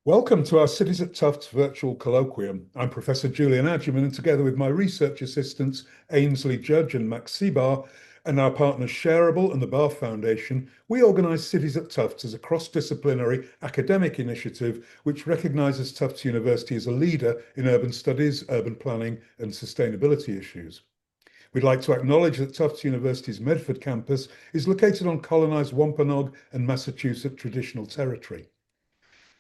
Welcome to our Cities at Tufts virtual colloquium. I'm Professor Julian Adjuman, and together with my research assistants, Ainsley Judge and Max Seabar, and our partners Shareable and the Bar Foundation, we organise Cities at Tufts as a cross-disciplinary academic initiative which recognises Tufts University as a leader in urban studies, urban planning and sustainability issues. We'd like to acknowledge that Tufts University's Medford campus is located on colonised Wampanoag and Massachusetts traditional territory.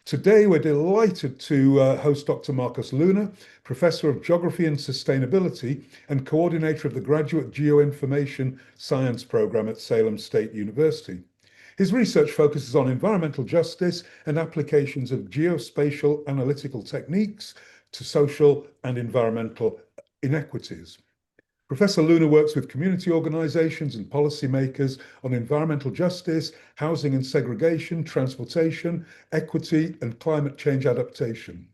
Today, we're delighted to host Dr. Marcos Luna, Professor of Geography and Sustainability and Coordinator of the Graduate Geoinformation Science Program at Salem State University. His research focuses on environmental justice and applications of geospatial analytical techniques to social and environmental inequities. Professor Luna works with community organisations and policymakers on environmental justice, housing and segregation, transportation, equity and climate change adaptation.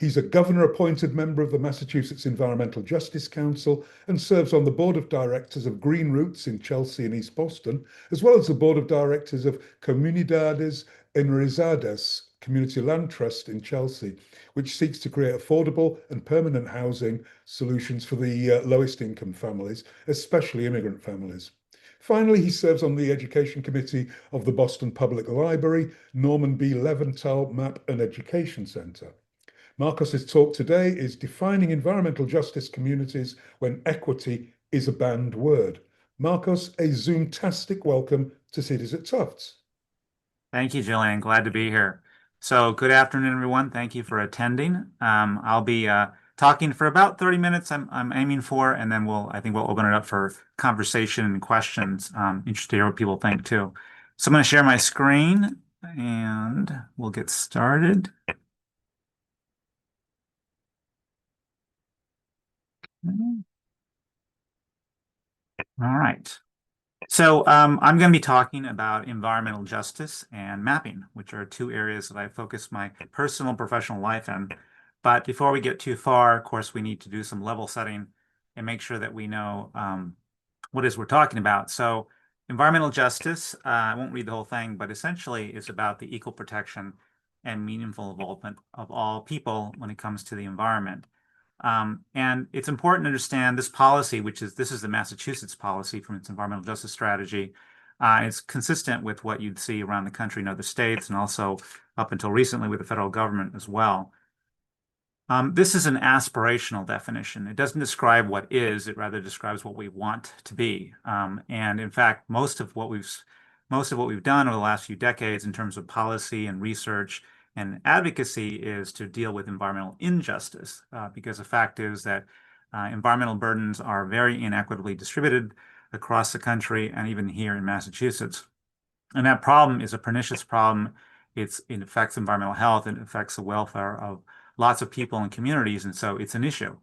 He's a governor-appointed member of the Massachusetts Environmental Justice Council and serves on the board of directors of Green Roots in Chelsea and East Boston, as well as the board of directors of Comunidades Enraizadas Community Land Trust in Chelsea, which seeks to create affordable and permanent housing solutions for the lowest income families, especially immigrant families. Finally, he serves on the Education Committee of the Boston Public Library, Norman B. Leventhal Map and Education Center. Marcos's talk today is Defining Environmental Justice Communities When Equity is a Banned Word. Marcos, a Zoom-tastic welcome to Cities at Tufts. Thank you, Jillian. Glad to be here. So good afternoon, everyone. Thank you for attending. I'll be talking for about 30 minutes I'm aiming for, and then I think we'll open it up for conversation and questions. Interested to hear what people think too. So I'm going to share my screen and we'll get started. All right. So I'm going to be talking about environmental justice and mapping, which are two areas that I focus my personal and professional life in. But before we get too far, of course, we need to do some level setting and make sure that we know what it is we're talking about. So environmental justice, I won't read the whole thing, but essentially is about the equal protection and meaningful involvement of all people when it comes to the environment. And it's important to understand this policy, this is the Massachusetts policy from its environmental justice strategy. It's consistent with what you'd see around the country in other states and also up until recently with the federal government as well. This is an aspirational definition. It doesn't describe what is, it rather describes what we want to be. And in fact, most of what we've done over the last few decades in terms of policy and research and advocacy is to deal with environmental injustice, because the fact is that environmental burdens are very inequitably distributed across the country and even here in Massachusetts. And that problem is a pernicious problem. It affects environmental health, and it affects the welfare of lots of people and communities, and so it's an issue.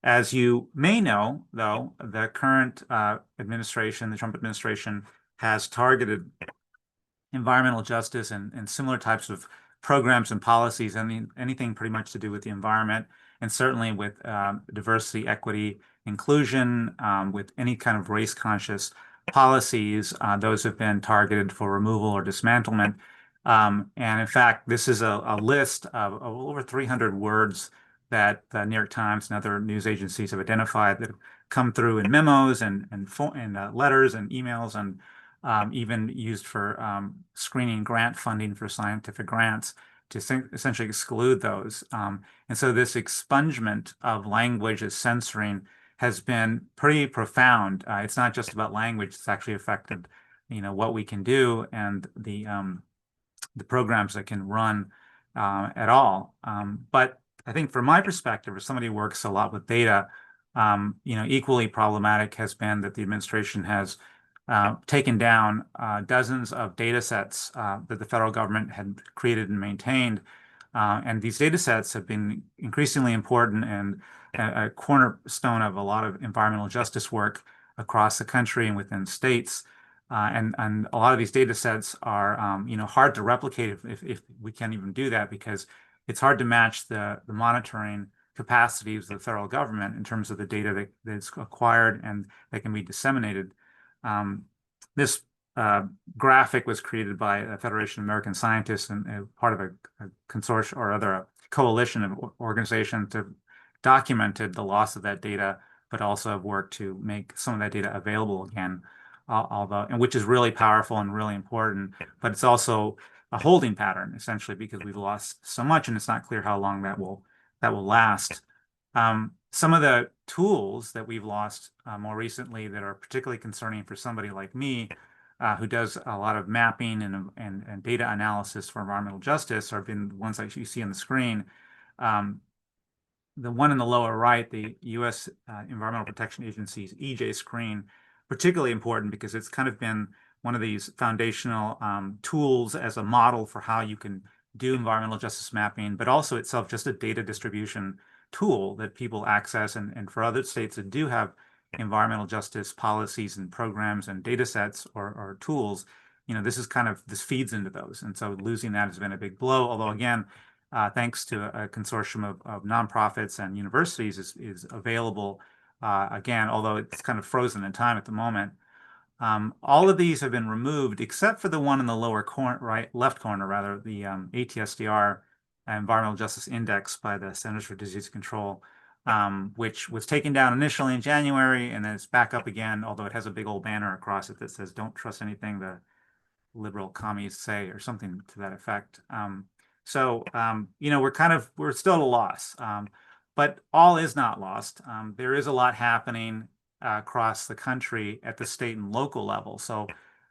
As you may know, though, the current administration, the Trump administration, has targeted environmental justice and similar types of programs and policies, anything pretty much to do with the environment, and certainly with diversity, equity, inclusion, with any kind of race-conscious policies. Those have been targeted for removal or dismantlement. And in fact, this is a list of over 300 words that the New York Times and other news agencies have identified that have come through in memos and letters and emails, and even used for screening grant funding for scientific grants to essentially exclude those. And so this expungement of language as censoring has been pretty profound. It's not just about language; it's actually affected, what we can do and the programs that can run at all. But I think from my perspective, as somebody who works a lot with data, equally problematic has been that the administration has taken down dozens of data sets that the federal government had created and maintained. And these data sets have been increasingly important and a cornerstone of a lot of environmental justice work across the country and within states. And a lot of these data sets are hard to replicate if we can't even do that, because it's hard to match the monitoring capacities of the federal government in terms of the data that's acquired and that can be disseminated. This uh, graphic was created by a Federation of American Scientists and part of a consortium or other a coalition of organizations that documented the loss of that data, but also have worked to make some of that data available again, although, and which is really powerful and really important. But it's also a holding pattern essentially because we've lost so much, and it's not clear how long that will last. Some of the tools that we've lost more recently that are particularly concerning for somebody like me, who does a lot of mapping and data analysis for environmental justice, have been the ones that you see on the screen. Um, the one in the lower right, the U.S. Environmental Protection Agency's EJ screen, particularly important because it's kind of been one of these foundational tools as a model for how you can do environmental justice mapping, but also itself just a data distribution tool that people access. And for other states that do have environmental justice policies and programs and data sets or tools, this is kind of, this feeds into those. And so losing that has been a big blow, although again, thanks to a consortium of nonprofits and universities is available again, although it's kind of frozen in time at the moment. All of these have been removed except for the one in the lower corner, left corner rather, the ATSDR Environmental Justice Index by the Centers for Disease Control, which was taken down initially in January and then it's back up again, although it has a big old banner across it that says, "Don't trust anything the liberal commies say," or something to that effect. We're still at a loss, but all is not lost. There is a lot happening across the country at the state and local level. So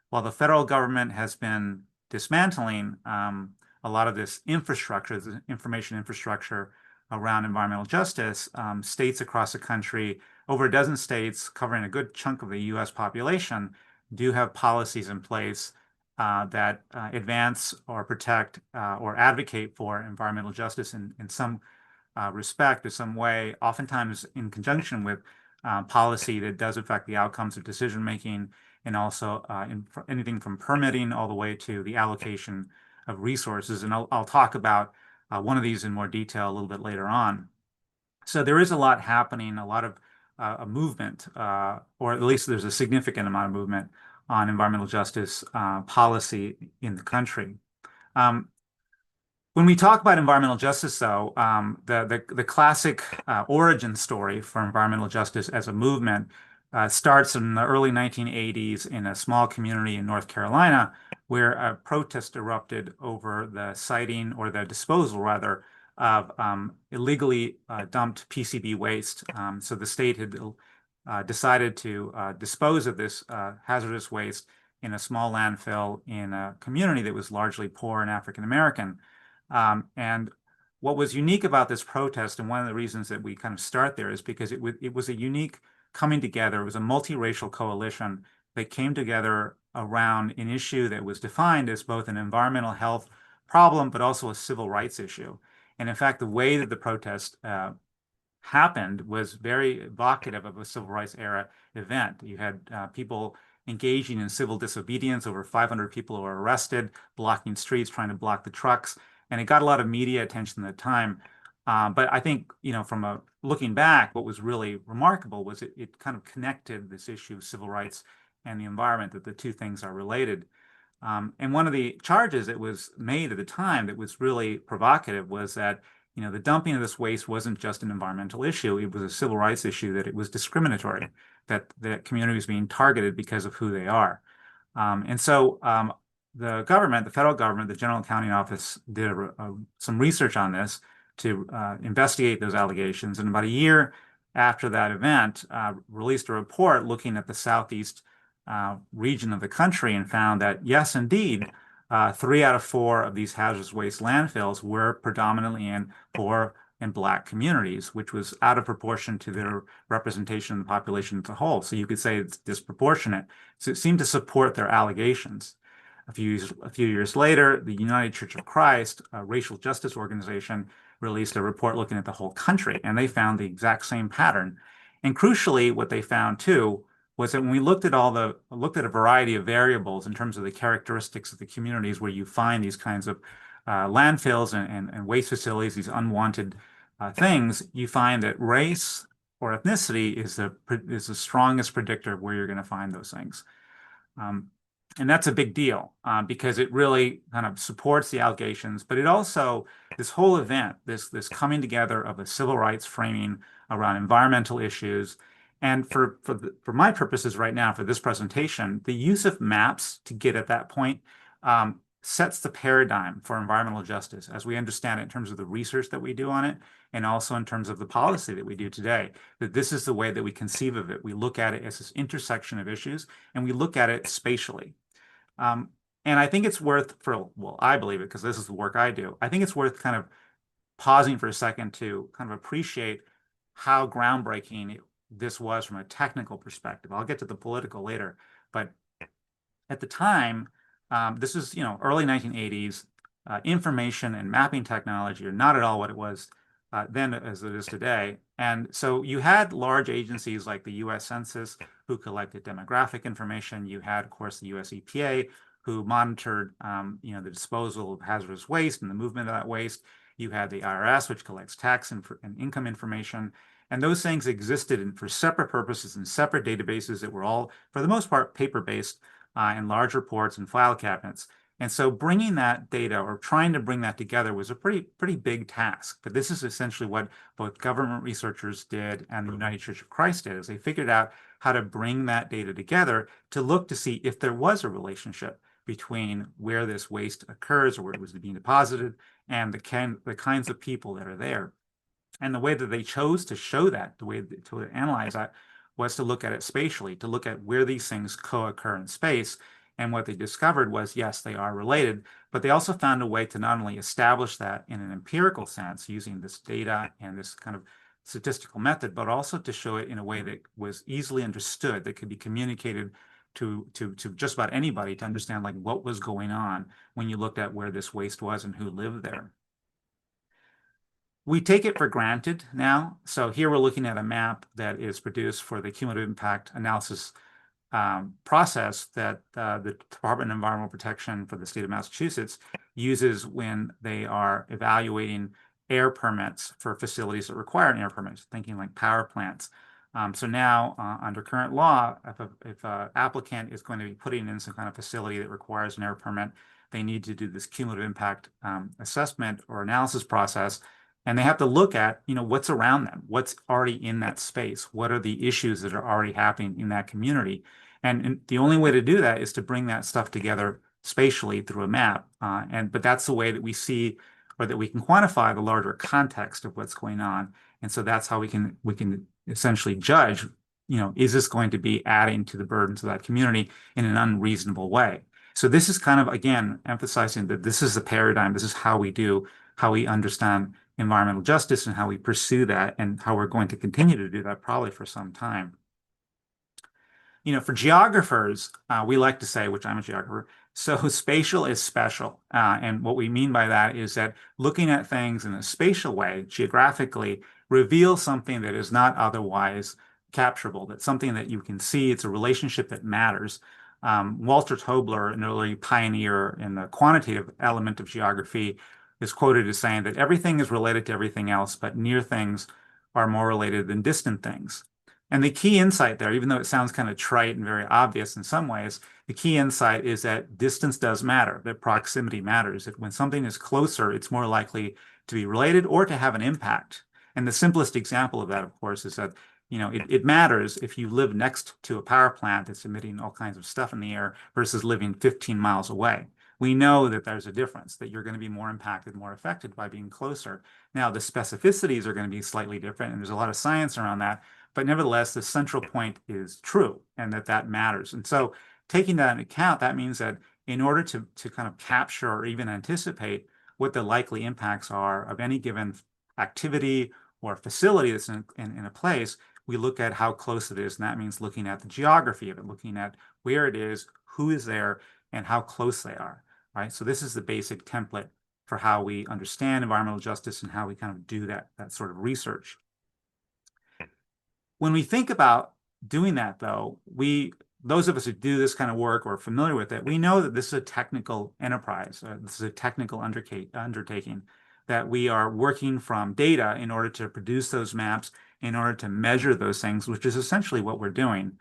while the federal government has been dismantling a lot of this infrastructure, the information infrastructure around environmental justice, states across the country, over a dozen states covering a good chunk of the U.S. population, do have policies in place that advance or protect or advocate for environmental justice in some respect or some way, oftentimes in conjunction with policy that does affect the outcomes of decision making, and also anything from permitting all the way to the allocation of resources. And I'll talk about one of these in more detail a little bit later on. So there is a lot happening, a lot of a movement, or at least there's a significant amount of movement on environmental justice policy in the country. When we talk about environmental justice, though, the classic origin story for environmental justice as a movement starts in the early 1980s in a small community in North Carolina, where a protest erupted over the siting, or the disposal rather, of illegally dumped PCB waste. So the state had decided to dispose of this hazardous waste in a small landfill in a community that was largely poor and African American. And what was unique about this protest, and one of the reasons that we kind of start there, is because it was a unique coming together. It was a multiracial coalition that came together around an issue that was defined as both an environmental health problem, but also a civil rights issue. And in fact, the way that the protest happened was very evocative of a civil rights era event. You had people engaging in civil disobedience. Over 500 people were arrested, blocking streets, trying to block the trucks. And it got a lot of media attention at the time. But I think, from looking back, what was really remarkable was it kind of connected this issue of civil rights and the environment, that the two things are related. And one of the charges that was made at the time that was really provocative was that, the dumping of this waste wasn't just an environmental issue. It was a civil rights issue, that it was discriminatory, that the community was being targeted because of who they are. And so the government, the federal government, the General Accounting Office did some research on this to investigate those allegations. And about a year after that event, released a report looking at the southeast region of the country and found that, yes, indeed, 3 out of 4 of these hazardous waste landfills were predominantly in poor and Black communities, which was out of proportion to their representation of the population as a whole. So you could say it's disproportionate. So it seemed to support their allegations. A few years later, the United Church of Christ, a racial justice organization, released a report looking at the whole country, and they found the exact same pattern. And crucially, what they found too was that when we looked at a variety of variables in terms of the characteristics of the communities where you find these kinds of landfills and waste facilities, these unwanted things, you find that race or ethnicity is the strongest predictor of where you're going to find those things. And that's a big deal because it really kind of supports the allegations, but it also, this whole event, this coming together of a civil rights framing around environmental issues, and for my purposes right now for this presentation, the use of maps to get at that point sets the paradigm for environmental justice as we understand it in terms of the research that we do on it, and also in terms of the policy that we do today. That this is the way that we conceive of it. We look at it as this intersection of issues, and we look at it spatially. Um, and I think it's worth well, I believe it because this is the work I do. I think it's worth kind of pausing for a second to kind of appreciate how groundbreaking this was from a technical perspective. I'll get to the political later, but at the time, this is, early 1980s, information and mapping technology are not at all what it was then as it is today. And so you had large agencies like the US Census who collected demographic information. You had, of course, the US EPA who monitored, the disposal of hazardous waste and the movement of that waste. You had the IRS, which collects tax and income information. And those things existed for separate purposes in separate databases that were all, for the most part, paper-based in large reports and file cabinets. And so bringing that data or trying to bring that together was a pretty big task. But this is essentially what both government researchers did and the United Church of Christ did, is they figured out how to bring that data together to look to see if there was a relationship between where this waste occurs or where it was being deposited and the kinds of people that are there. And the way that they chose to show that, the way to analyze that, was to look at it spatially, to look at where these things co-occur in space. And what they discovered was, yes, they are related, but they also found a way to not only establish that in an empirical sense using this data and this kind of statistical method, but also to show it in a way that was easily understood, that could be communicated to just about anybody to understand like what was going on when you looked at where this waste was and who lived there. We take it for granted now. So here we're looking at a map that is produced for the cumulative impact analysis process that the Department of Environmental Protection for the state of Massachusetts uses when they are evaluating air permits for facilities that require an air permit, thinking like power plants. So now, under current law, if an applicant is going to be putting in some kind of facility that requires an air permit, they need to do this cumulative impact assessment or analysis process. And they have to look at, what's around them, what's already in that space, what are the issues that are already happening in that community. And the only way to do that is to bring that stuff together spatially through a map. But that's the way that we see or that we can quantify the larger context of what's going on. And so that's how we can essentially judge, is this going to be adding to the burdens of that community in an unreasonable way? So this is kind of, again, emphasizing that this is the paradigm, this is how we understand environmental justice and how we pursue that and how we're going to continue to do that probably for some time. For geographers, we like to say, which I'm a geographer, so spatial is special. And what we mean by that is that looking at things in a spatial way, geographically, reveals something that is not otherwise capturable, that's something that you can see. It's a relationship that matters. Walter Tobler, an early pioneer in the quantitative element of geography, is quoted as saying that everything is related to everything else, but near things are more related than distant things. And the key insight there, even though it sounds kind of trite and very obvious in some ways, the key insight is that distance does matter, that proximity matters, that when something is closer, it's more likely to be related or to have an impact. And the simplest example of that, of course, is that it matters if you live next to a power plant that's emitting all kinds of stuff in the air versus living 15 miles away. We know that there's a difference, that you're going to be more impacted, more affected by being closer. Now, the specificities are going to be slightly different, and there's a lot of science around that. But nevertheless, the central point is true and that matters. And so taking that into account, that means that in order to kind of capture or even anticipate what the likely impacts are of any given activity or facility that's in a place, we look at how close it is. And that means looking at the geography of it, looking at where it is, who is there, and how close they are, right? So this is the basic template for how we understand environmental justice and how we kind of do that sort of research. When we think about doing that, though, those of us who do this kind of work or are familiar with it, we know that this is a technical enterprise. This is a technical undertaking, that we are working from data in order to produce those maps, in order to measure those things, which is essentially what we're doing.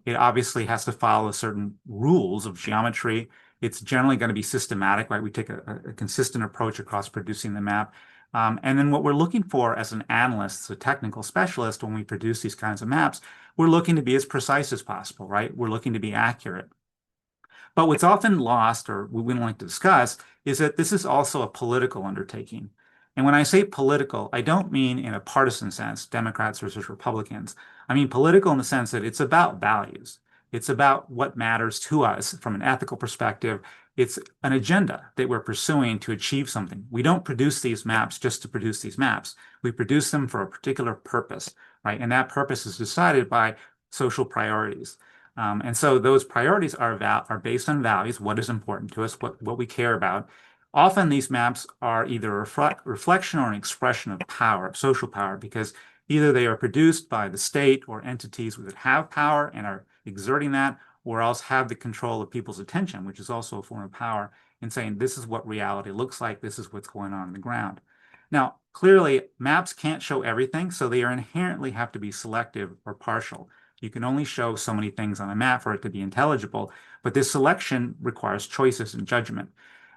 It obviously has to follow certain rules of geometry. It's generally going to be systematic, right? We take a consistent approach across producing the map. And then what we're looking for as an analyst, a technical specialist, when we produce these kinds of maps, we're looking to be as precise as possible, right? We're looking to be accurate. But what's often lost, or we wouldn't like to discuss, is that this is also a political undertaking. And when I say political, I don't mean in a partisan sense, Democrats versus Republicans. I mean political in the sense that it's about values. It's about what matters to us from an ethical perspective. It's an agenda that we're pursuing to achieve something. We don't produce these maps just to produce these maps. We produce them for a particular purpose, right? And that purpose is decided by social priorities. And so those priorities are based on values, what is important to us, what we care about. Often these maps are either a reflection or an expression of power, of social power, because either they are produced by the state or entities that have power and are exerting that, or else have the control of people's attention, which is also a form of power, in saying this is what reality looks like, this is what's going on the ground. Now, clearly, maps can't show everything, so they are inherently have to be selective or partial. You can only show so many things on a map for it to be intelligible, but this selection requires choices and judgment.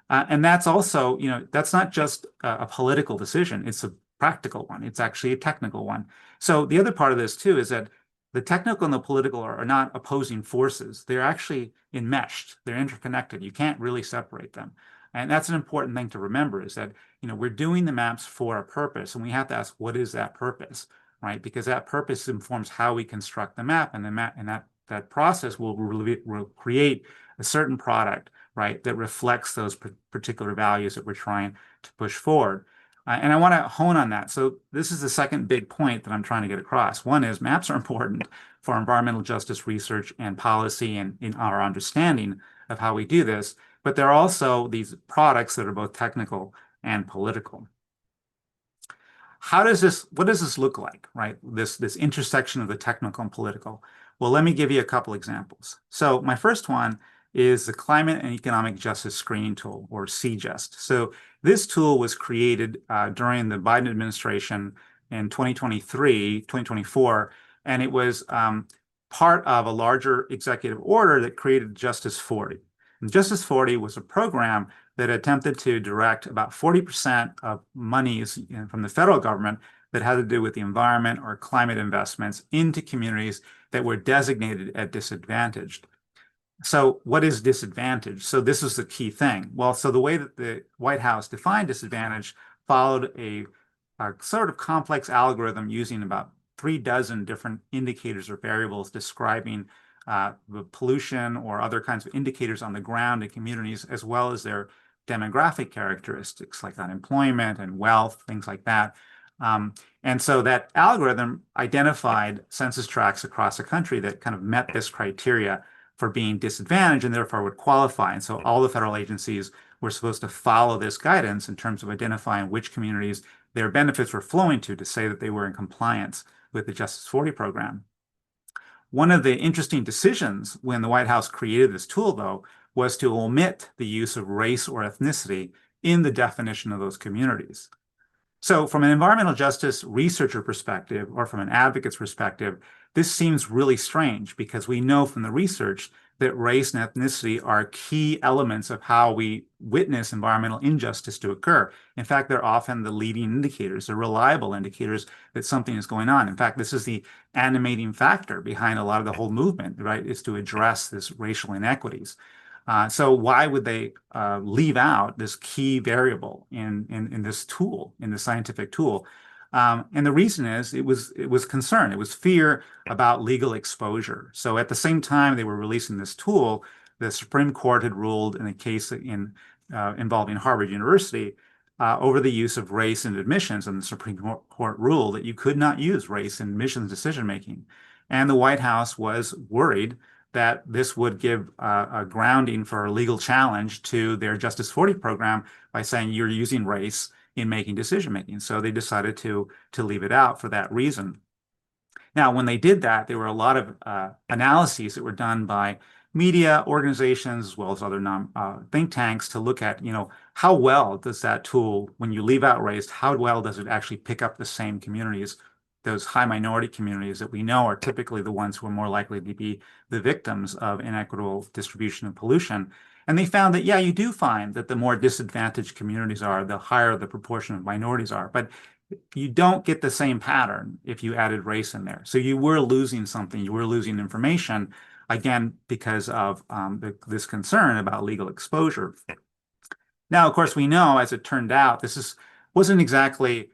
And that's also, that's not just a political decision, it's a practical one. It's actually a technical one. So the other part of this too is that the technical and the political are not opposing forces. They're actually enmeshed. They're interconnected. You can't really separate them. And that's an important thing to remember is that, we're doing the maps for a purpose, and we have to ask, what is that purpose? Right? Because that purpose informs how we construct the map, and the map and that process will create a certain product, right, that reflects those particular values that we're trying to push forward. And I want to hone on that. So this is the second big point that I'm trying to get across. One is maps are important for environmental justice research and policy and in our understanding of how we do this, but there are also these products that are both technical and political. What does this look like, right? This intersection of the technical and political. Well, let me give you a couple examples. So my first one is the Climate and Economic Justice Screening Tool, or CJUST. So this tool was created during the Biden administration in 2023, 2024, and it was part of a larger executive order that created Justice 40. And Justice 40 was a program that attempted to direct about 40% of monies from the federal government that had to do with the environment or climate investments into communities that were designated as disadvantaged. So what is disadvantage? So this is the key thing. Well, so the way that the White House defined disadvantage followed a sort of complex algorithm using about 36 different indicators or variables describing the pollution or other kinds of indicators on the ground in communities, as well as their demographic characteristics like unemployment and wealth, things like that. And so that algorithm identified census tracts across the country that kind of met this criteria for being disadvantaged and therefore would qualify. And so all the federal agencies were supposed to follow this guidance in terms of identifying which communities their benefits were flowing to say that they were in compliance with the Justice 40 program. One of the interesting decisions when the White House created this tool, though, was to omit the use of race or ethnicity in the definition of those communities. So from an environmental justice researcher perspective, or from an advocate's perspective, this seems really strange because we know from the research that race and ethnicity are key elements of how we witness environmental injustice to occur. In fact, they're often the leading indicators, they're reliable indicators that something is going on. In fact, this is the animating factor behind a lot of the whole movement, right, is to address this racial inequities. So why would they leave out this key variable in this tool, in the scientific tool? And the reason is it was concern. It was fear about legal exposure. So at the same time they were releasing this tool, the Supreme Court had ruled in a case involving Harvard University over the use of race in admissions, and the Supreme Court ruled that you could not use race in admissions decision making. And the White House was worried that this would give a grounding for a legal challenge to their Justice 40 program by saying you're using race in making decision making. So they decided to leave it out for that reason. Now, when they did that, there were a lot of analyses that were done by media organizations as well as other think tanks to look at, how well does that tool, when you leave out race, how well does it actually pick up the same communities those high minority communities that we know are typically the ones who are more likely to be the victims of inequitable distribution of pollution. And they found that, yeah, you do find that the more disadvantaged communities are, the higher the proportion of minorities are. But you don't get the same pattern if you added race in there. So you were losing something, you were losing information, again, because of this concern about legal exposure. Now, of course, we know, as it turned out, wasn't exactly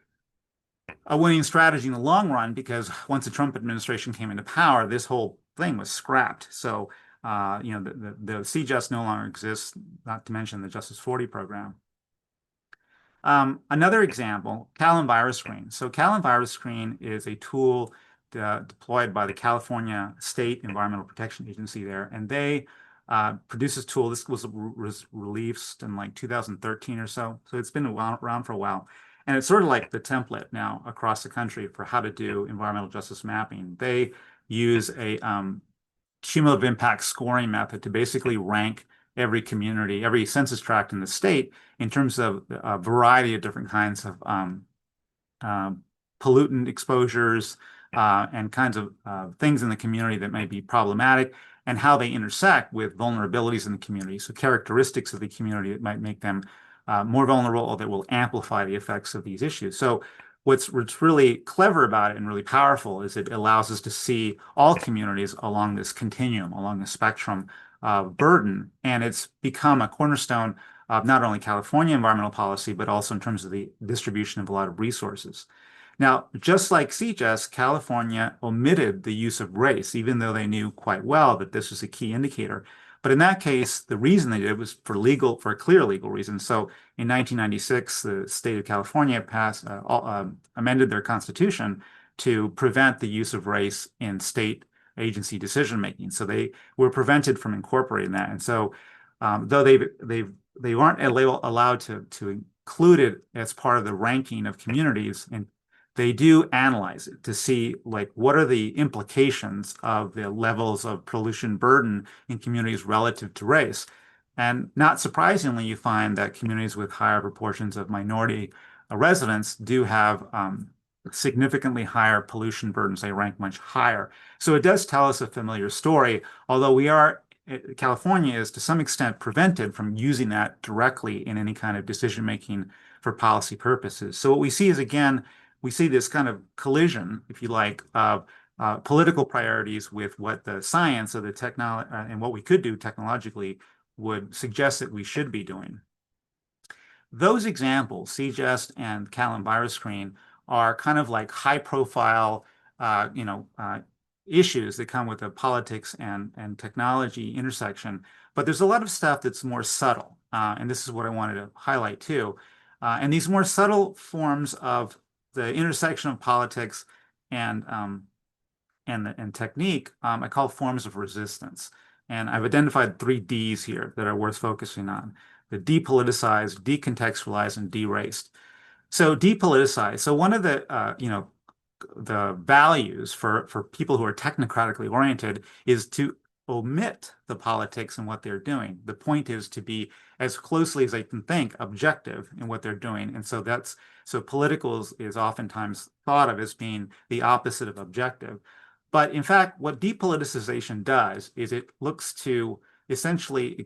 a winning strategy in the long run, because once the Trump administration came into power, this whole thing was scrapped. So, the CJUST no longer exists, not to mention the Justice 40 program. Another example, Cal and Virus Screen. So Cal and Virus Screen is a tool deployed by the California State Environmental Protection Agency there, and they produced this tool. This was released in like 2013 or so, so it's been around for a while. And it's sort of like the template now across the country for how to do environmental justice mapping. They use a cumulative impact scoring method to basically rank every community, every census tract in the state in terms of a variety of different kinds of pollutant exposures and kinds of things in the community that may be problematic, and how they intersect with vulnerabilities in the community. So characteristics of the community that might make them more vulnerable, or that will amplify the effects of these issues. So what's really clever about it and really powerful is it allows us to see all communities along this continuum, along the spectrum of burden. And it's become a cornerstone of not only California environmental policy, but also in terms of the distribution of a lot of resources. Now, just like CJUST, California omitted the use of race, even though they knew quite well that this was a key indicator. But in that case, the reason they did was for a clear legal reason. So in 1996, the state of California amended their constitution to prevent the use of race in state agency decision making. So they were prevented from incorporating that. And so, though they weren't allowed to include it as part of the ranking of communities, and they do analyze it to see, like, what are the implications of the levels of pollution burden in communities relative to race. And not surprisingly, you find that communities with higher proportions of minority residents do have significantly higher pollution burdens. They rank much higher. So it does tell us a familiar story, although California is to some extent prevented from using that directly in any kind of decision making for policy purposes. So what we see is, again, we see this kind of collision, if you like, of political priorities with what the science of the technology and what we could do technologically would suggest that we should be doing. Those examples, CJUST and Cal and Virus Screen, are kind of like high-profile, issues that come with the politics and technology intersection. But there's a lot of stuff that's more subtle, and this is what I wanted to highlight too. And these more subtle forms of the intersection of politics and technique, I call forms of resistance. And I've identified 3 Ds here that are worth focusing on: the depoliticized, decontextualized, and deraced. So depoliticized. So one of the values for people who are technocratically oriented is to omit the politics in what they're doing. The point is to be, as closely as they can think, objective in what they're doing. And so political is oftentimes thought of as being the opposite of objective. But in fact, what depoliticization does is it looks to essentially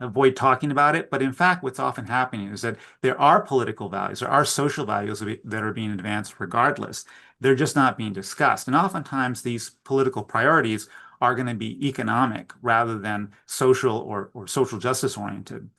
avoid talking about it. But in fact, what's often happening is that there are political values, there are social values that are being advanced regardless. They're just not being discussed. And oftentimes these political priorities are going to be economic rather than social or social justice oriented.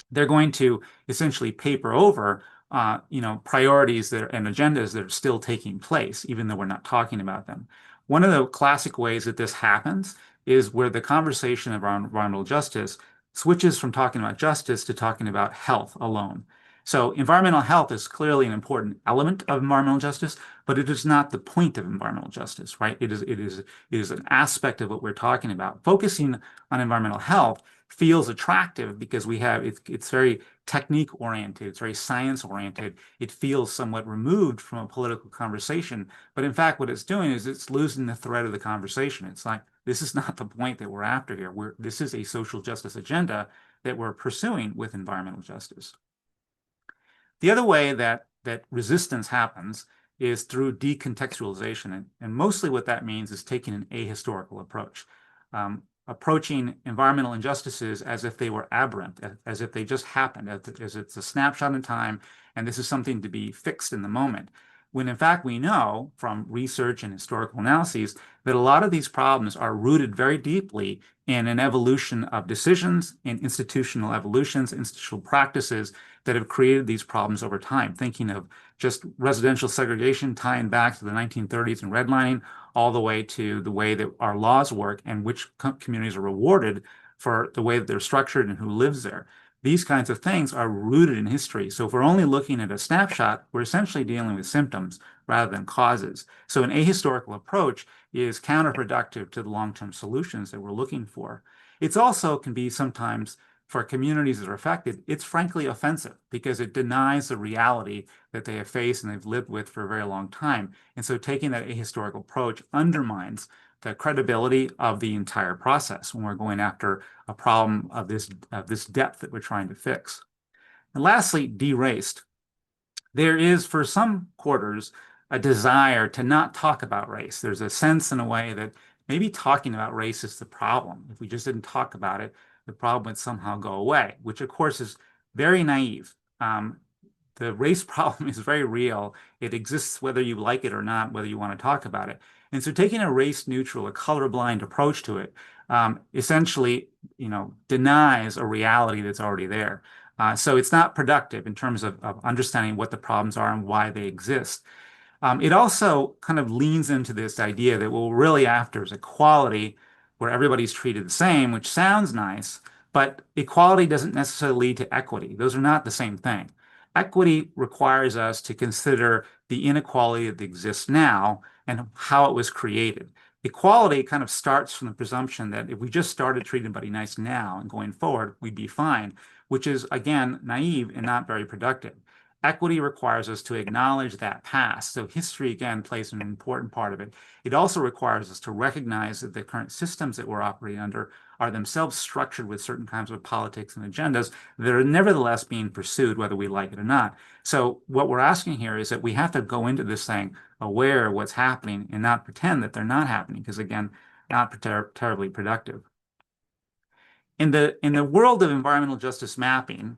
They're going to essentially paper over priorities and agendas that are still taking place, even though we're not talking about them. One of the classic ways that this happens is where the conversation around environmental justice switches from talking about justice to talking about health alone. So environmental health is clearly an important element of environmental justice, but it is not the point of environmental justice, right? It is an aspect of what we're talking about. Focusing on environmental health feels attractive because it's very technique oriented, it's very science oriented. It feels somewhat removed from a political conversation, but in fact, what it's doing is it's losing the thread of the conversation. It's like, this is not the point that we're after here. This is a social justice agenda that we're pursuing with environmental justice. The other way that resistance happens is through decontextualization. And mostly what that means is taking an ahistorical approach, approaching environmental injustices as if they were aberrant, as if they just happened, as it's a snapshot in time, and this is something to be fixed in the moment. When in fact we know from research and historical analyses that a lot of these problems are rooted very deeply in an evolution of decisions, in institutional evolutions, institutional practices that have created these problems over time. Thinking of just residential segregation tying back to the 1930s and redlining, all the way to the way that our laws work and which communities are rewarded for the way that they're structured and who lives there. These kinds of things are rooted in history. So if we're only looking at a snapshot, we're essentially dealing with symptoms rather than causes. So an ahistorical approach is counterproductive to the long-term solutions that we're looking for. It's also can be sometimes for communities that are affected, it's frankly offensive because it denies the reality that they have faced and they've lived with for a very long time. And so taking that ahistorical approach undermines the credibility of the entire process when we're going after a problem of this depth that we're trying to fix. And lastly, de-raced. There is, for some quarters, a desire to not talk about race. There's a sense in a way that maybe talking about race is the problem. If we just didn't talk about it, the problem would somehow go away, which of course is very naive. The race problem is very real. It exists whether you like it or not, whether you want to talk about it. And so taking a race neutral, a colorblind approach to it, essentially, denies a reality that's already there. So it's not productive in terms of understanding what the problems are and why they exist. It also kind of leans into this idea that what we're really after is equality where everybody's treated the same, which sounds nice, but equality doesn't necessarily lead to equity. Those are not the same thing. Equity requires us to consider the inequality that exists now and how it was created. Equality kind of starts from the presumption that if we just started treating everybody nice now and going forward, we'd be fine, which is, again, naive and not very productive. Equity requires us to acknowledge that past. So history, again, plays an important part of it. It also requires us to recognize that the current systems that we're operating under are themselves structured with certain kinds of politics and agendas that are nevertheless being pursued, whether we like it or not. So what we're asking here is that we have to go into this thing aware of what's happening and not pretend that they're not happening, because again, not terribly productive. In the world of environmental justice mapping,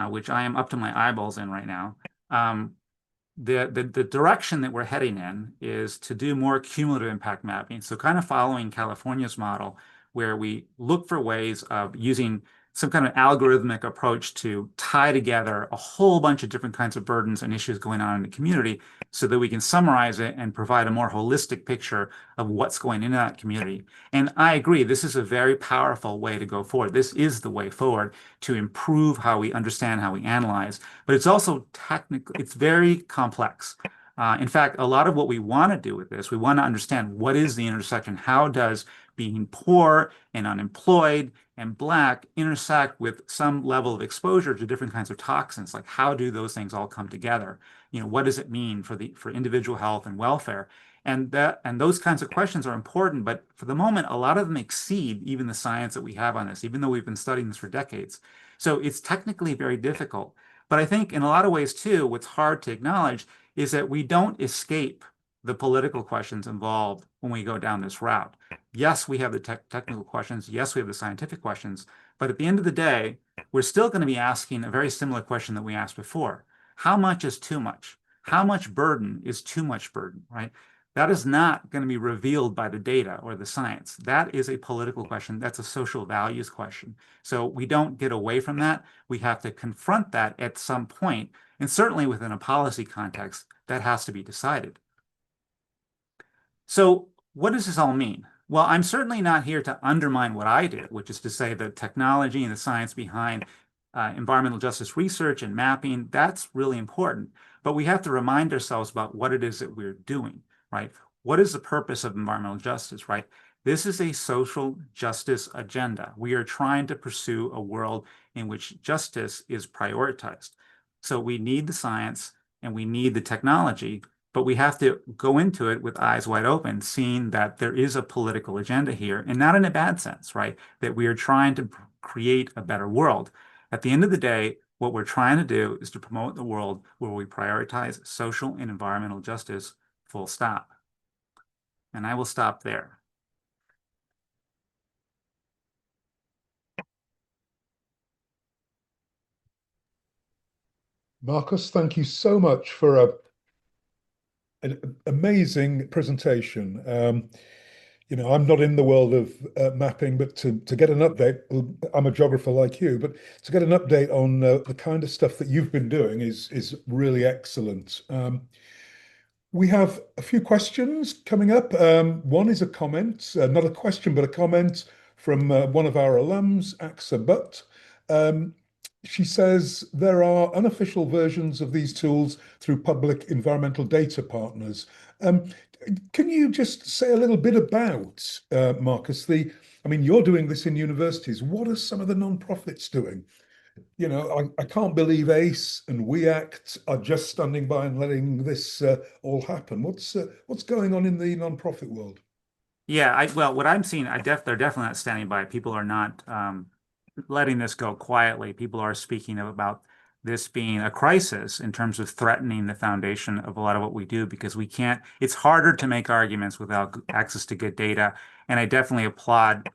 which I am up to my eyeballs in right now, the direction that we're heading in is to do more cumulative impact mapping. So kind of following California's model, where we look for ways of using some kind of algorithmic approach to tie together a whole bunch of different kinds of burdens and issues going on in the community so that we can summarize it and provide a more holistic picture of what's going in that community. And I agree, this is a very powerful way to go forward. This is the way forward to improve how we understand, how we analyze, but it's also technical, it's very complex. In fact, a lot of what we want to do with this, we want to understand what is the intersection, how does being poor and unemployed and Black intersect with some level of exposure to different kinds of toxins. Like how do those things all come together? What does it mean for individual health and welfare? And those kinds of questions are important, but for the moment, a lot of them exceed even the science that we have on this, even though we've been studying this for decades. So it's technically very difficult. But I think in a lot of ways too, what's hard to acknowledge is that we don't escape the political questions involved when we go down this route. Yes, we have the technical questions. Yes, we have the scientific questions. But at the end of the day, we're still going to be asking a very similar question that we asked before. How much is too much? How much burden is too much burden, right? That is not going to be revealed by the data or the science. That is a political question. That's a social values question. So we don't get away from that. We have to confront that at some point, and certainly within a policy context, that has to be decided. So what does this all mean? Well, I'm certainly not here to undermine what I do, which is to say the technology and the science behind environmental justice research and mapping, that's really important. But we have to remind ourselves about what it is that we're doing, right? What is the purpose of environmental justice, right? This is a social justice agenda. We are trying to pursue a world in which justice is prioritized. So we need the science and we need the technology, but we have to go into it with eyes wide open, seeing that there is a political agenda here, and not in a bad sense, right? That we are trying to create a better world. At the end of the day, What we're trying to do is to promote the world where we prioritize social and environmental justice, full stop. And I will stop there. Marcus, thank you so much for an amazing presentation. I'm not in the world of mapping, but to get an update, I'm a geographer like you, but to get an update on the kind of stuff that you've been doing is really excellent. We have a few questions coming up. One is a comment, not a question, but a comment from one of our alums, Axa Butt. Um, she says there are unofficial versions of these tools through public environmental data partners. Um, can you just say a little bit about, Marcus, I mean, you're doing this in universities. What are some of the non-profits doing? I can't believe ACE and We Act are just standing by and letting this all happen. What's going on in the non-profit world? Yeah, well, what I'm seeing, they're definitely not standing by. People are not letting this go quietly. People are speaking about this being a crisis in terms of threatening the foundation of a lot of what we do because we can't, it's harder to make arguments without access to good data. And I definitely applaud,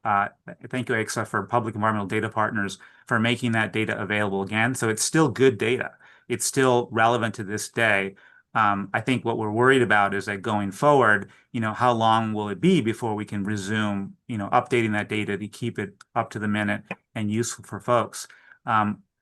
thank you, AXA, for Public Environmental Data Partners for making that data available again. So it's still good data. It's still relevant to this day. I think what we're worried about is that going forward, how long will it be before we can resume, updating that data to keep it up to the minute and useful for folks.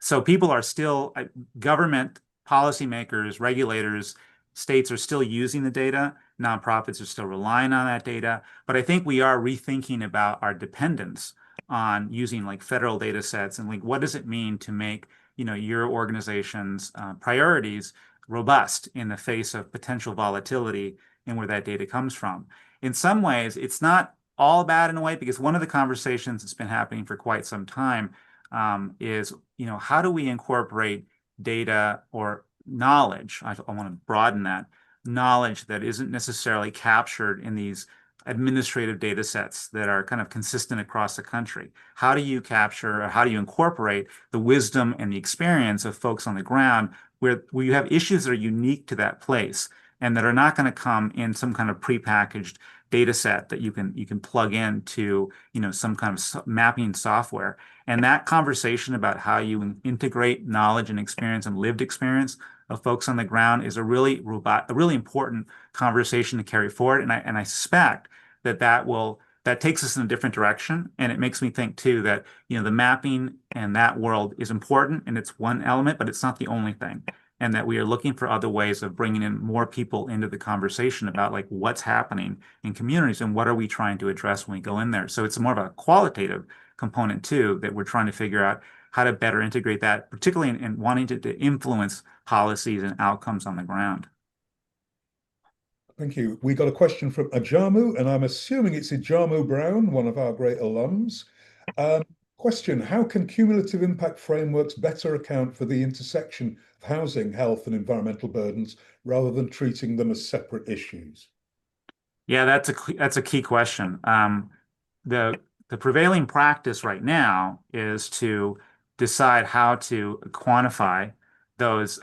So people are still, government, policymakers, regulators, states are still using the data. Nonprofits are still relying on that data. But I think we are rethinking about our dependence on using like federal data sets and like what does it mean to make, your organization's priorities robust in the face of potential volatility and where that data comes from. In some ways, it's not all bad in a way because one of the conversations that's been happening for quite some time is, how do we incorporate data or knowledge? I want to broaden that knowledge that isn't necessarily captured in these administrative data sets that are kind of consistent across the country. How do you capture, or how do you incorporate the wisdom and the experience of folks on the ground where you have issues that are unique to that place and that are not going to come in some kind of prepackaged data set that you can plug into, some kind of mapping software. And that conversation about how you integrate knowledge and experience and lived experience of folks on the ground is a really important conversation to carry forward. And I suspect that takes us in a different direction. And it makes me think too that, the mapping and that world is important and it's one element, but it's not the only thing. And that we are looking for other ways of bringing in more people into the conversation about like what's happening in communities and what are we trying to address when we go in there. So it's more of a qualitative component too that we're trying to figure out how to better integrate that, particularly in wanting to influence policies and outcomes on the ground. Thank you. We got a question from Ajamu, and I'm assuming it's Ajamu Brown, one of our great alums. Um, Question, how can cumulative impact frameworks better account for the intersection of housing, health, and environmental burdens rather than treating them as separate issues? Yeah, that's a key question. The the prevailing practice right now is to decide how to quantify those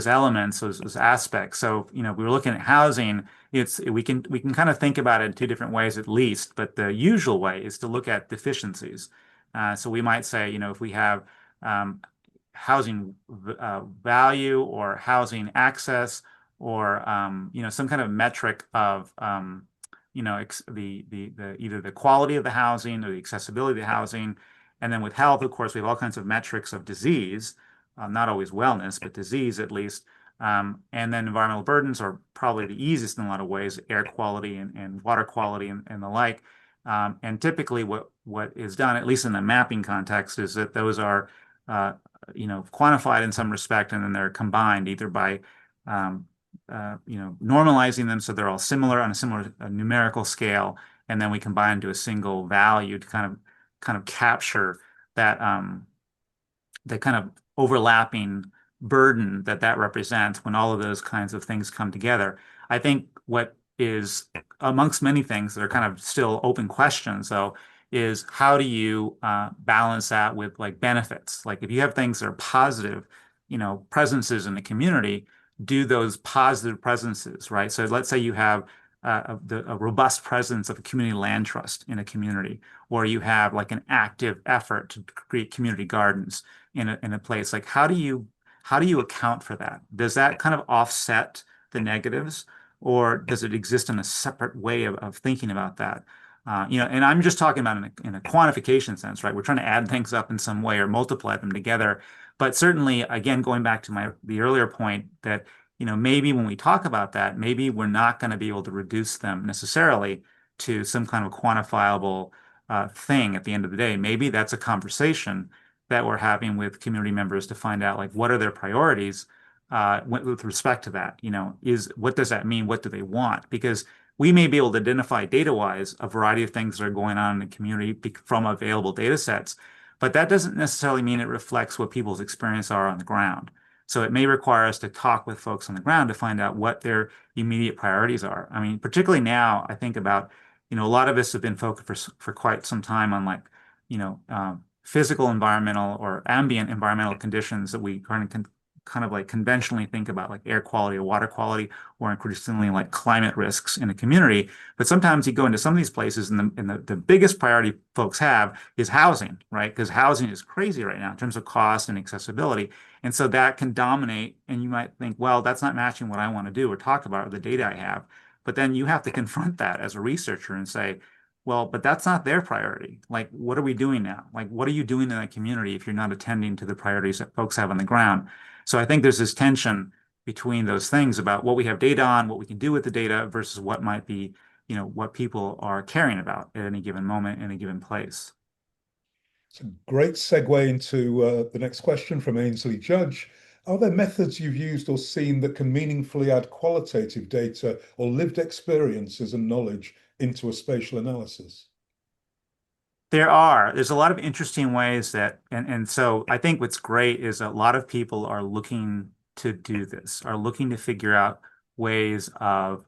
elements, those aspects. So, we were looking at housing. We can kind of think about it in two different ways at least, but the usual way is to look at deficiencies. So we might say, if we have um, housing value or housing access or some kind of metric of the either the quality of the housing or the accessibility of the housing. And then with health, of course, we have all kinds of metrics of disease, not always wellness, but disease at least. And then environmental burdens are probably the easiest in a lot of ways, air quality and water quality and the like. And typically what is done, at least in the mapping context, is that those are uh, quantified in some respect, and then they're combined either by um, normalizing them so they're all similar on a similar numerical scale, and then we combine into a single value to kind of capture that kind of overlapping burden that represents when all of those kinds of things come together. I think what is amongst many things that are kind of still open questions, though, is how do you balance that with like benefits? Like if you have things that are positive presences in the community, do those positive presences, right? So let's say you have a robust presence of a community land trust in a community, or you have like an active effort to create community gardens in a place. Like how do you account for that? Does that kind of offset the negatives, or does it exist in a separate way of thinking about that? And I'm just talking about in a quantification sense, right? We're trying to add things up in some way or multiply them together. But certainly, again, going back to the earlier point that, maybe when we talk about that, maybe we're not going to be able to reduce them necessarily to some kind of quantifiable thing at the end of the day. Maybe that's a conversation that we're having with community members to find out like what are their priorities with respect to that. What does that mean? What do they want? Because we may be able to identify data-wise a variety of things that are going on in the community from available data sets, but that doesn't necessarily mean it reflects what people's experience are on the ground. So it may require us to talk with folks on the ground to find out what their immediate priorities are. I mean, particularly now, I think about, a lot of us have been focused for quite some time on like, physical environmental or ambient environmental conditions that we kind of like conventionally think about, like air quality or water quality, or increasingly like climate risks in a community. But sometimes you go into some of these places, and the biggest priority folks have is housing, right? Because housing is crazy right now in terms of cost and accessibility. And so that can dominate, and you might think, well, that's not matching what I want to do or talk about or the data I have. But then you have to confront that as a researcher and say, well, but that's not their priority. Like, what are we doing now? Like, what are you doing in that community if you're not attending to the priorities that folks have on the ground? So I think there's this tension between those things about what we have data on, what we can do with the data versus what might be, what people are caring about at any given moment in a given place. It's a great segue into the next question from Ainsley Judge. Are there methods you've used or seen that can meaningfully add qualitative data or lived experiences and knowledge into a spatial analysis? There's a lot of interesting ways and so I think what's great is a lot of people are looking to do this, are looking to figure out ways of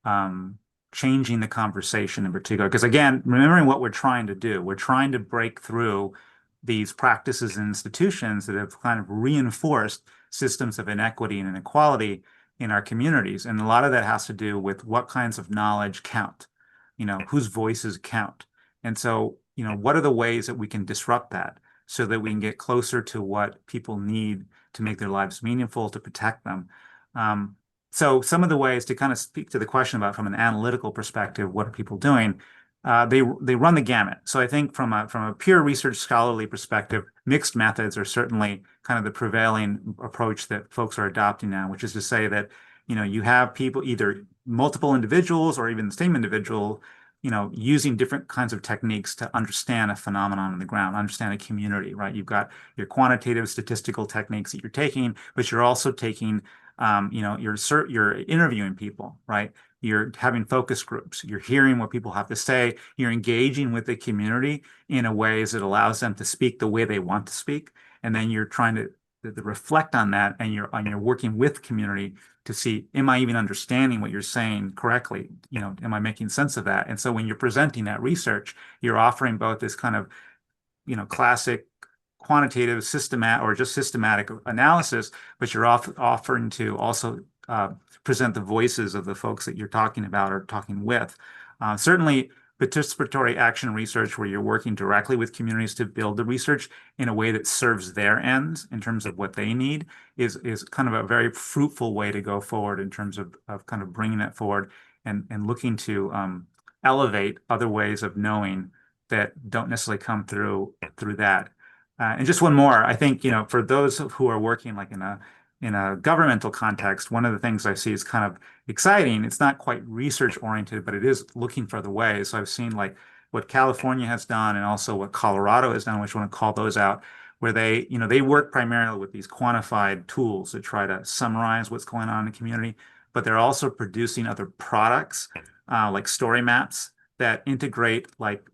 um, changing the conversation in particular. Because again, remembering what we're trying to do, we're trying to break through these practices and institutions that have kind of reinforced systems of inequity and inequality in our communities. And a lot of that has to do with what kinds of knowledge count, whose voices count. And so, what are the ways that we can disrupt that so that we can get closer to what people need to make their lives meaningful, to protect them? So some of the ways to kind of speak to the question about from an analytical perspective, what are people doing? They run the gamut. So I think from a pure research scholarly perspective, mixed methods are certainly kind of the prevailing approach that folks are adopting now, which is to say that you have people, either multiple individuals or even the same individual, using different kinds of techniques to understand a phenomenon on the ground, understand a community, right? You've got your quantitative statistical techniques that you're taking, but you're also taking you're interviewing people, right? You're having focus groups. You're hearing what people have to say. You're engaging with the community in a way that allows them to speak the way they want to speak. And then you're trying to reflect on that, and you're working with community to see, am I even understanding what you're saying correctly? Am I making sense of that? And so when you're presenting that research, you're offering both this kind of, classic quantitative systematic or just systematic analysis, but you're offering to also present the voices of the folks that you're talking about or talking with. Certainly, participatory action research, where you're working directly with communities to build the research in a way that serves their ends in terms of what they need, is kind of a very fruitful way to go forward in terms of kind of bringing that forward and looking to elevate other ways of knowing that don't necessarily come through that. And just one more, I think, for those who are working like in a governmental context, one of the things I see is kind of exciting. It's not quite research oriented, but it is looking for the ways. So I've seen like what California has done and also what Colorado has done, which I want to call those out, where they work primarily with these quantified tools to try to summarize what's going on in the community, but they're also producing other products like story maps that integrate like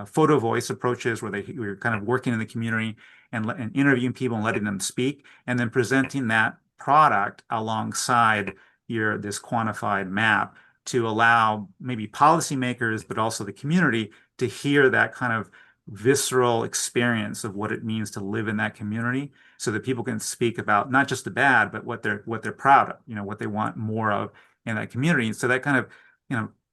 photo voice approaches, where we're kind of working in the community and interviewing people and letting them speak, and then presenting that product alongside this quantified map to allow maybe policymakers, but also the community to hear that kind of visceral experience of what it means to live in that community so that people can speak about not just the bad, but what they're proud of, what they want more of in that community. And so that kind of,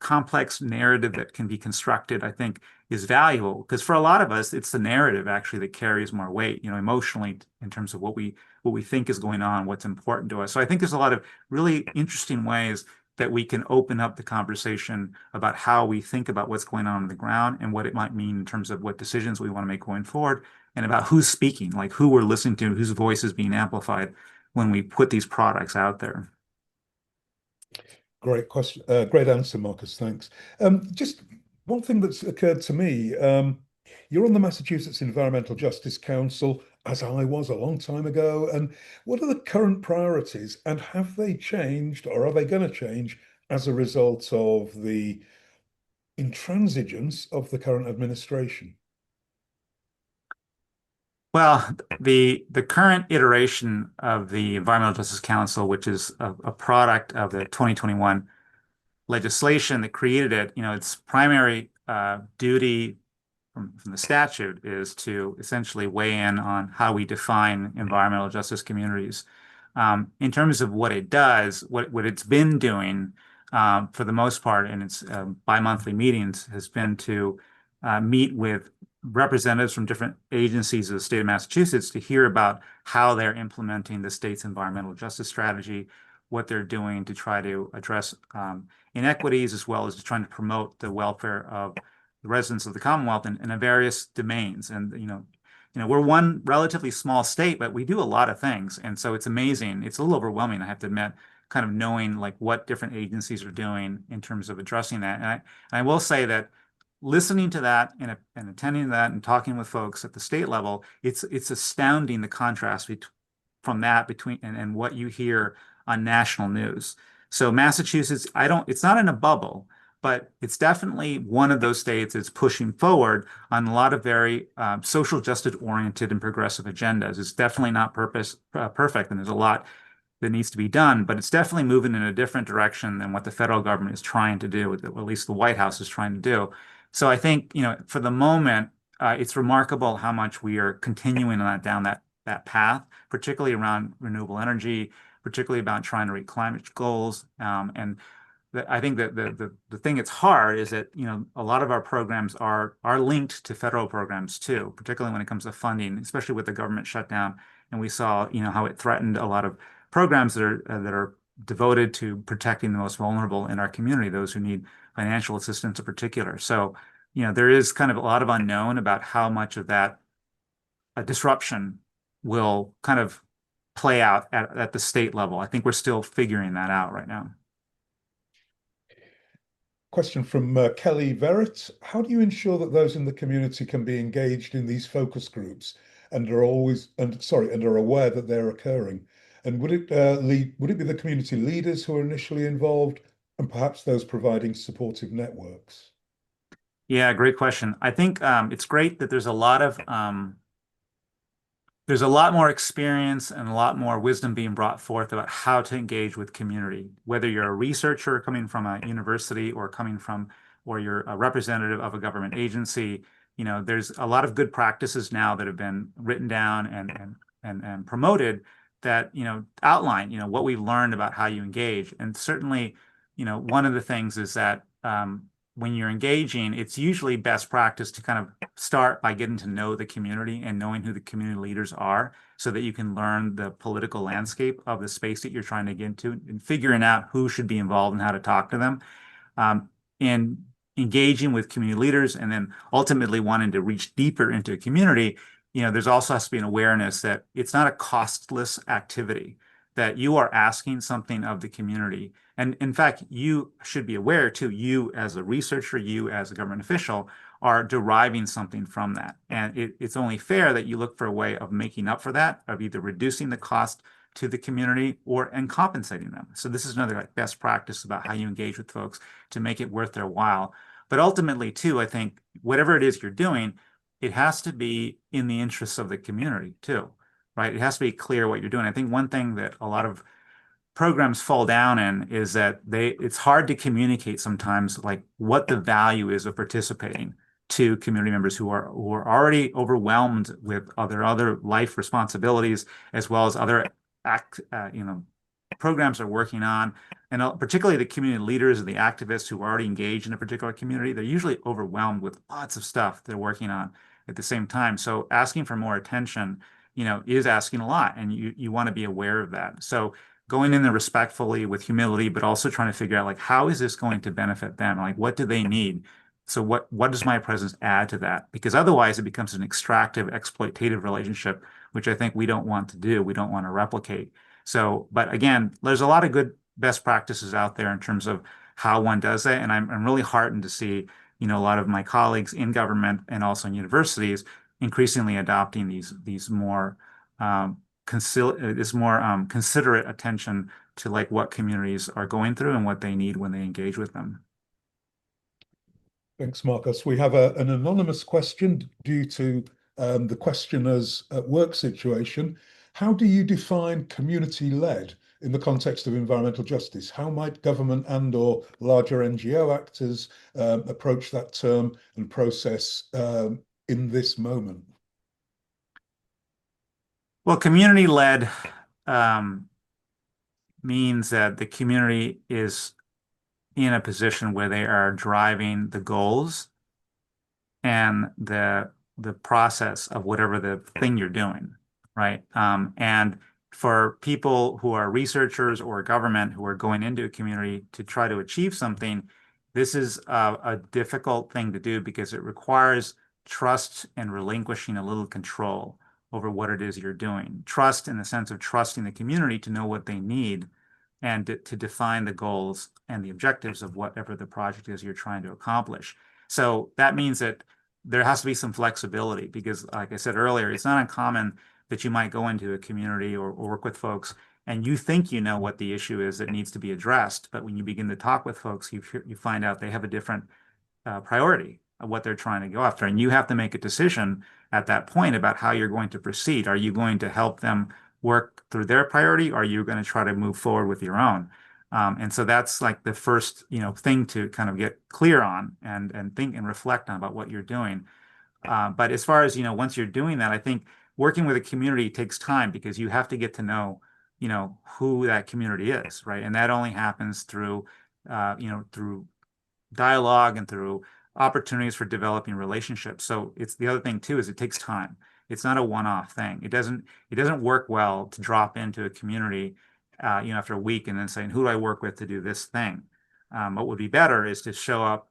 complex narrative that can be constructed, I think, is valuable because for a lot of us, it's the narrative actually that carries more weight, emotionally in terms of what we think is going on, what's important to us. So I think there's a lot of really interesting ways that we can open up the conversation about how we think about what's going on the ground and what it might mean in terms of what decisions we want to make going forward and about who's speaking, like who we're listening to, whose voice is being amplified when we put these products out there. Great question. Great answer, Marcus. Thanks. Just one thing that's occurred to me. You're on the Massachusetts Environmental Justice Council, as I was a long time ago. And what are the current priorities, and have they changed, or are they going to change as a result of the intransigence of the current administration? Well, the current iteration of the Environmental Justice Council, which is a product of the 2021 legislation that created it, its primary duty from the statute is to essentially weigh in on how we define environmental justice communities. In terms of what it does, what it's been doing for the most part in its bi-monthly meetings has been to meet with representatives from different agencies of the state of Massachusetts to hear about how they're implementing the state's environmental justice strategy, what they're doing to try to address inequities, as well as trying to promote the welfare of the residents of the Commonwealth in various domains. And we're one relatively small state, but we do a lot of things, and so it's amazing. It's a little overwhelming, I have to admit, kind of knowing like what different agencies are doing in terms of addressing that. And I will say that listening to that and attending that and talking with folks at the state level, it's astounding the contrast from that between and what you hear on national news. So Massachusetts, it's not in a bubble, but it's definitely one of those states that's pushing forward on a lot of very social justice oriented and progressive agendas. It's definitely not perfect, and there's a lot that needs to be done, but it's definitely moving in a different direction than what the federal government is trying to do, or at least the White House is trying to do. So I think, for the moment, it's remarkable how much we are continuing on down that path, particularly around renewable energy, particularly about trying to reach climate goals. And I think that the thing that's hard is that a lot of our programs are linked to federal programs too, particularly when it comes to funding, especially with the government shutdown. And we saw how it threatened a lot of programs that are devoted to protecting the most vulnerable in our community, those who need financial assistance in particular. So there is kind of a lot of unknown about how much of that disruption will kind of play out at the state level. I think we're still figuring that out right now. Question from Kelly Verrett. How do you ensure that those in the community can be engaged in these focus groups and are aware that they're occurring? And would it be the community leaders who are initially involved and perhaps those providing supportive networks? Yeah, great question. I think it's great that there's a lot more experience and a lot more wisdom being brought forth about how to engage with community. Whether you're a researcher coming from a university or you're a representative of a government agency, there's a lot of good practices now that have been written down and promoted that, outline, what we've learned about how you engage. And certainly, one of the things is that when you're engaging, it's usually best practice to kind of start by getting to know the community and knowing who the community leaders are so that you can learn the political landscape of the space that you're trying to get into and figuring out who should be involved and how to talk to them. And engaging with community leaders and then ultimately wanting to reach deeper into a community, there's also has to be an awareness that it's not a costless activity, that you are asking something of the community. And in fact, you should be aware too, you as a researcher, you as a government official are deriving something from that. And it's only fair that you look for a way of making up for that, of either reducing the cost to the community and compensating them. So this is another like best practice about how you engage with folks to make it worth their while. But ultimately too, I think whatever it is you're doing, it has to be in the interests of the community too, right? It has to be clear what you're doing. I think one thing that a lot of programs fall down in is that it's hard to communicate sometimes like what the value is of participating to community members who are already overwhelmed with other life responsibilities, as well as other programs they're working on, and particularly the community leaders and the activists who are already engaged in a particular community. They're usually overwhelmed with lots of stuff they're working on at the same time. So asking for more attention, is asking a lot, and you want to be aware of that. So going in there respectfully with humility, but also trying to figure out like how is this going to benefit them? Like what do they need? So what does my presence add to that? Because otherwise it becomes an extractive, exploitative relationship, which I think we don't want to do. We don't want to replicate. So, but again, there's a lot of good best practices out there in terms of how one does that. And I'm really heartened to see, a lot of my colleagues in government and also in universities increasingly adopting these more considerate attention to like what communities are going through and what they need when they engage with them. Thanks, Marcus. We have an anonymous question due to the questioner's work situation. How do you define community-led in the context of environmental justice? How might government and/or larger NGO actors approach that term and process in this moment? Well, community-led means that the community is in a position where they are driving the goals and the process of whatever the thing you're doing, right? And for people who are researchers or government who are going into a community to try to achieve something, this is a difficult thing to do because it requires trust and relinquishing a little control over what it is you're doing. Trust in the sense of trusting the community to know what they need and to define the goals and the objectives of whatever the project is you're trying to accomplish. So that means that there has to be some flexibility because, like I said earlier, it's not uncommon that you might go into a community or work with folks and you think you know what the issue is that needs to be addressed. But when you begin to talk with folks, you find out they have a different priority of what they're trying to go after. And you have to make a decision at that point about how you're going to proceed. Are you going to help them work through their priority, or are you going to try to move forward with your own? And so that's like the first, thing to kind of get clear on and think and reflect on about what you're doing. But as far as, once you're doing that, I think working with a community takes time because you have to get to know, who that community is, right? And that only happens through, through dialogue and through opportunities for developing relationships. So it's the other thing too is it takes time. It's not a one-off thing. It doesn't work well to drop into a community, after a week and then saying, who do I work with to do this thing? What would be better is to show up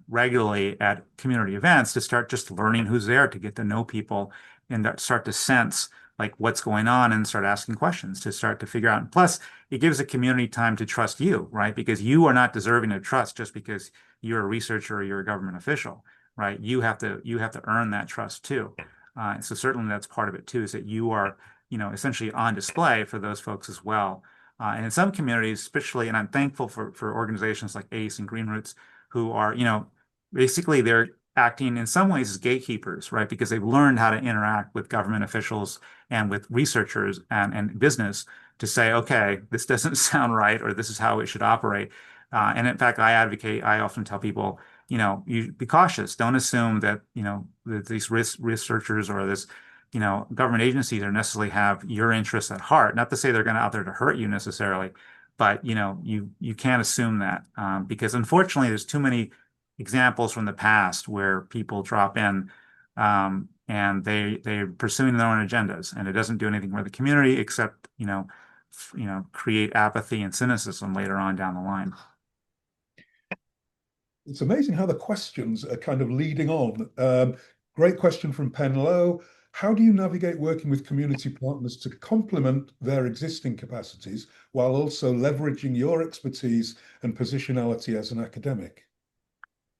regularly at community events to start just learning who's there, to get to know people and start to sense like what's going on and start asking questions to start to figure out. And plus, it gives the community time to trust you, right? Because you are not deserving of trust just because you're a researcher or you're a government official, right? You have to earn that trust too. So certainly that's part of it too, is that you are, essentially on display for those folks as well. And in some communities, especially, and I'm thankful for organizations like ACE and Green Roots, who are, basically they're acting in some ways as gatekeepers, right? Because they've learned how to interact with government officials and with researchers and business to say, okay, this doesn't sound right, or this is how it should operate. And in fact, I often tell people, you be cautious. Don't assume that, that these researchers or this, government agencies are necessarily have your interests at heart. Not to say they're going to out there to hurt you necessarily, but, you can't assume that because unfortunately, there's too many examples from the past where people drop in and they're pursuing their own agendas, and it doesn't do anything for the community except, create apathy and cynicism later on down the line. It's amazing how the questions are kind of leading on. Great question from Pen Low. How do you navigate working with community partners to complement their existing capacities while also leveraging your expertise and positionality as an academic?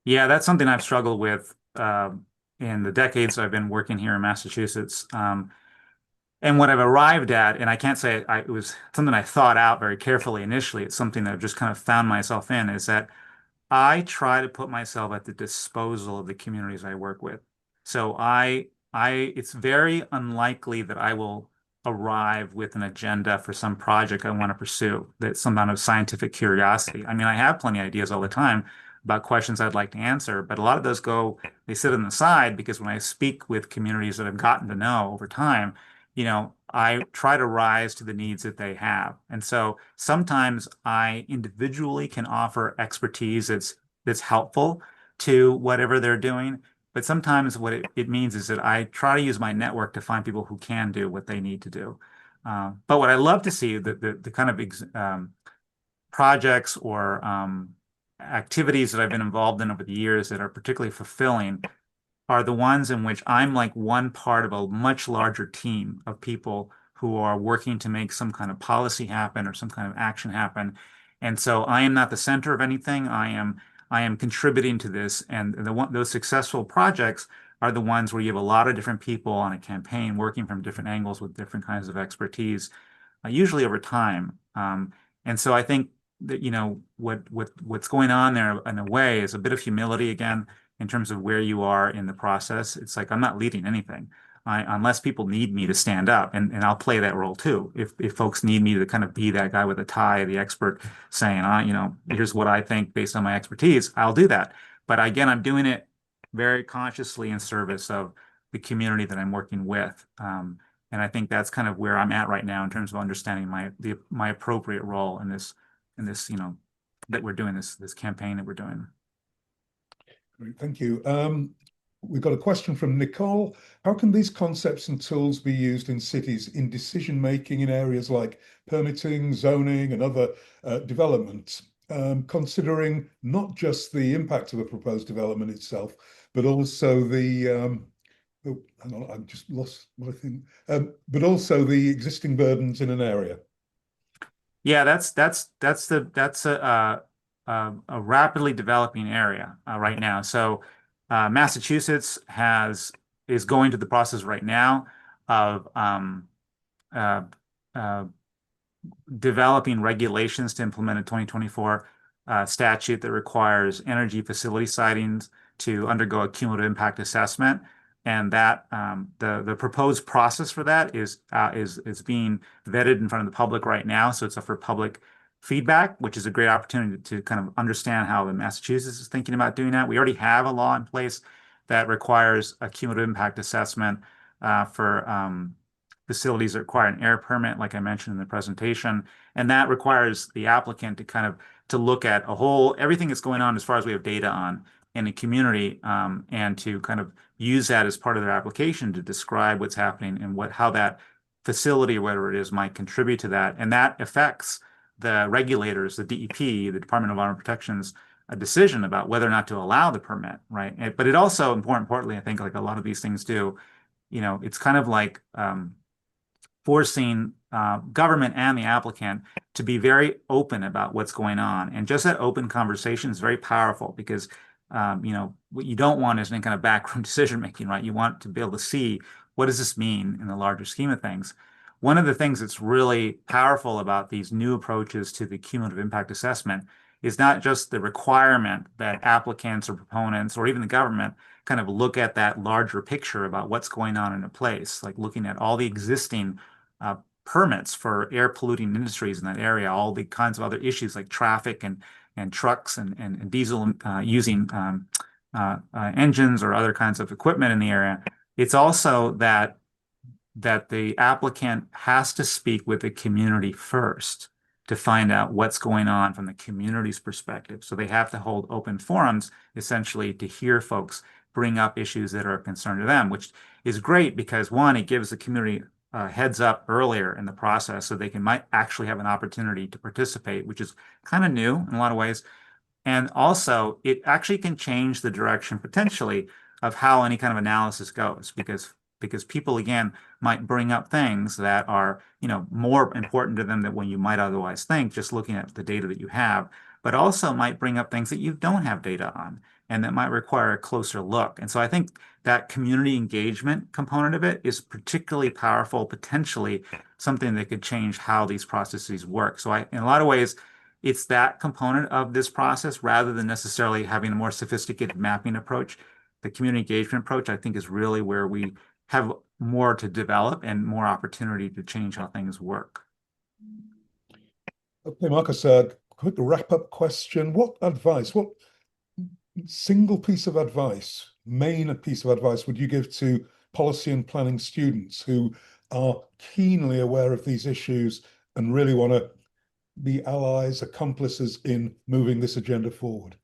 Yeah, that's something I've struggled with in the decades I've been working here in Massachusetts. And what I've arrived at, and I can't say it was something I thought out very carefully initially, it's something that I've just kind of found myself in, is that I try to put myself at the disposal of the communities I work with. So it's very unlikely that I will arrive with an agenda for some project I want to pursue, that's some kind of scientific curiosity. I mean, I have plenty of ideas all the time, about questions I'd like to answer. But a lot of those they sit on the side because when I speak with communities that I've gotten to know over time, I try to rise to the needs that they have. And so sometimes I individually can offer expertise that's helpful to whatever they're doing. But sometimes what it means is that I try to use my network to find people who can do what they need to do. But what I love to see, the kind of projects or activities that I've been involved in over the years that are particularly fulfilling are the ones in which I'm like one part of a much larger team of people who are working to make some kind of policy happen or some kind of action happen. And so I am not the center of anything. I am contributing to this. And those successful projects are the ones where you have a lot of different people on a campaign working from different angles with different kinds of expertise, usually over time. And so I think that, what's going on there in a way is a bit of humility again in terms of where you are in the process. It's like I'm not leading anything. Unless people need me to stand up, and I'll play that role too. If folks need me to kind of be that guy with a tie, the expert saying, here's what I think based on my expertise, I'll do that. But again, I'm doing it very consciously in service of the community that I'm working with. And I think that's kind of where I'm at right now in terms of understanding my appropriate role in this, that we're doing this campaign that we're doing. Great, thank you. We've got a question from Nicole. How can these concepts and tools be used in cities in decision making in areas like permitting, zoning, and other developments, considering not just the impact of a proposed development itself, but also oh, hang on, I've just lost my thing. But also the existing burdens in an area. Yeah, that's a rapidly developing area right now. So Massachusetts is going through the process right now of uh, uh, developing regulations to implement a 2024 statute that requires energy facility sightings to undergo a cumulative impact assessment. And that the proposed process for that is being vetted in front of the public right now. So it's up for public feedback, which is a great opportunity to kind of understand how the Massachusetts is thinking about doing that. We already have a law in place that requires a cumulative impact assessment for facilities that require an air permit, like I mentioned in the presentation. And that requires the applicant to kind of to look at everything that's going on as far as we have data on in the community, and to kind of use that as part of their application to describe what's happening and how that facility or whatever it is might contribute to that. And that affects the regulators, the DEP, the Department of Environmental Protection's a decision about whether or not to allow the permit, right? But it also, importantly, I think like a lot of these things do, it's kind of like forcing government and the applicant to be very open about what's going on. And just that open conversation is very powerful because, what you don't want is any kind of backroom decision making, right? You want to be able to see what does this mean in the larger scheme of things. One of the things that's really powerful about these new approaches to the cumulative impact assessment is not just the requirement that applicants or proponents or even the government kind of look at that larger picture about what's going on in a place, like looking at all the existing permits for air polluting industries in that area, all the kinds of other issues like traffic and trucks and diesel using engines or other kinds of equipment in the area. It's also that the applicant has to speak with the community first to find out what's going on from the community's perspective. So they have to hold open forums, essentially, to hear folks bring up issues that are of concern to them, which is great because, one, it gives the community heads up earlier in the process so might actually have an opportunity to participate, which is kind of new in a lot of ways. And also, it actually can change the direction potentially of how any kind of analysis goes because people, again, might bring up things that are, more important to them than when you might otherwise think, just looking at the data that you have, but also might bring up things that you don't have data on and that might require a closer look. And so I think that community engagement component of it is particularly powerful, potentially something that could change how these processes work. So in a lot of ways, it's that component of this process rather than necessarily having a more sophisticated mapping approach. The community engagement approach, I think, is really where we have more to develop and more opportunity to change how things work. Okay, Marcus, a quick wrap-up question. What single piece of advice, main piece of advice would you give to policy and planning students who are keenly aware of these issues and really want to be allies, accomplices in moving this agenda forward?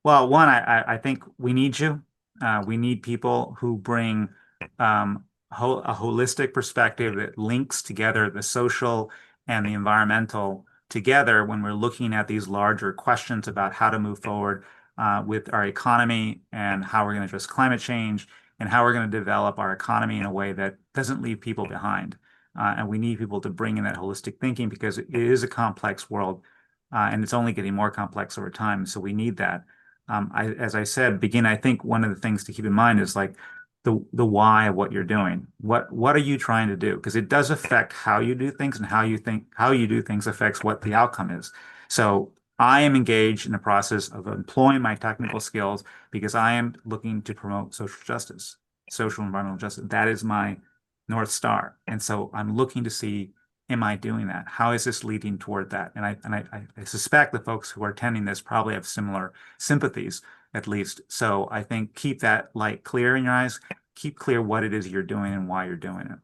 Well, one, I think we need you. We need people who bring a holistic perspective that links together the social and the environmental together when we're looking at these larger questions about how to move forward with our economy and how we're going to address climate change and how we're going to develop our economy in a way that doesn't leave people behind. And we need people to bring in that holistic thinking because it is a complex world and it's only getting more complex over time. So we need that. As I said, I think one of the things to keep in mind is like the why of what you're doing. What are you trying to do? Because it does affect how you do things, and how you do things affects what the outcome is. So I am engaged in the process of employing my technical skills because I am looking to promote social justice, social environmental justice. That is my North Star. And so I'm looking to see, am I doing that? How is this leading toward that? And I suspect the folks who are attending this probably have similar sympathies, at least. So I think keep that light clear in your eyes, keep clear what it is you're doing and why you're doing it.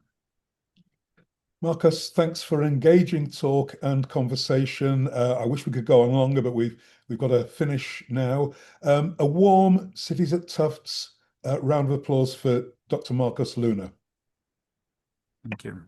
Marcus, thanks for engaging talk and conversation. I wish we could go on longer, but we've got to finish now. A warm Cities at Tufts round of applause for Dr. Marcus Luna. Thank you.